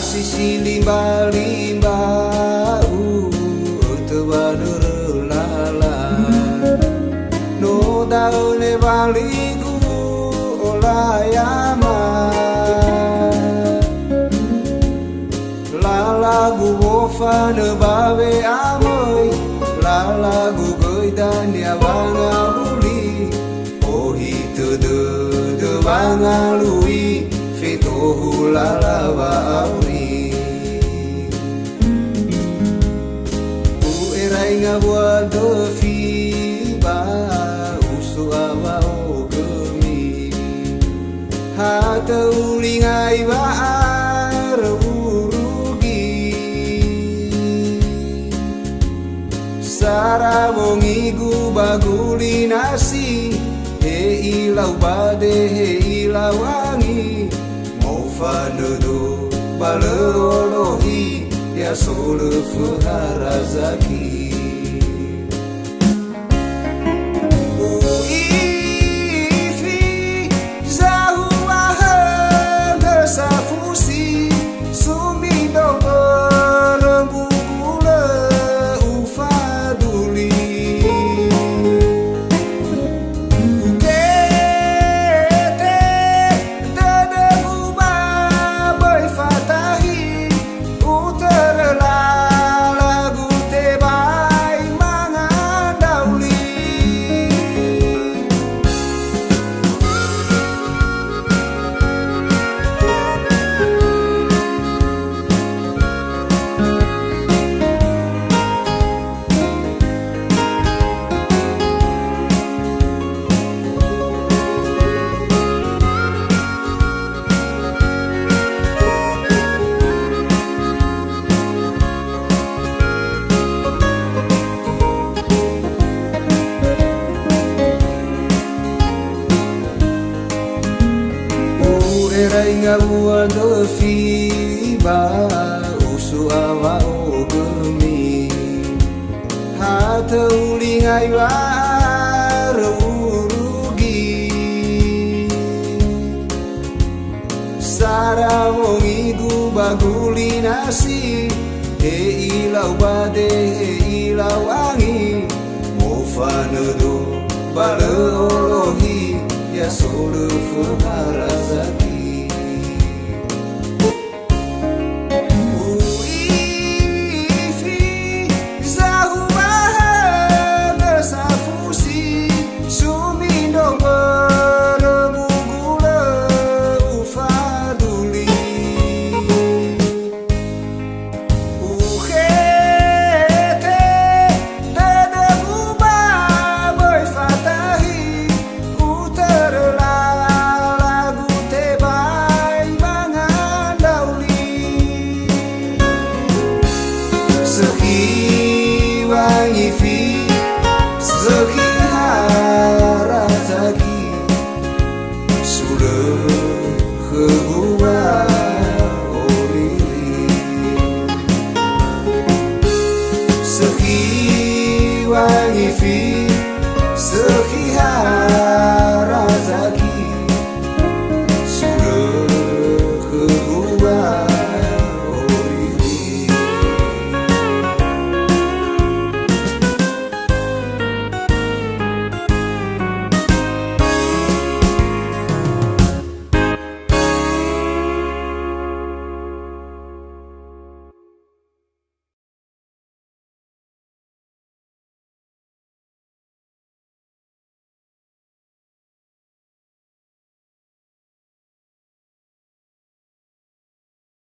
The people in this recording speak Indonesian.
sisi limba-limba tebadur lala no daune baliku olayama lala gu bofa ne babe amoy lala gu goidan ya banga buli ohi de banga lui feto lala wa auri nga buat dofi ba usu awa ogemi hata ulingai ba urugi sara mongigu baguli nasi he ilau bade he ilau wangi mau fanedo baleolohi ya solo fuharazaki nga buat dofi ba usu awa ogemi hata ulingai ba urugi sara mongigu baguli nasi he ilau bade he ilau wangi mofanedo baleolohi ya solo fuharazaki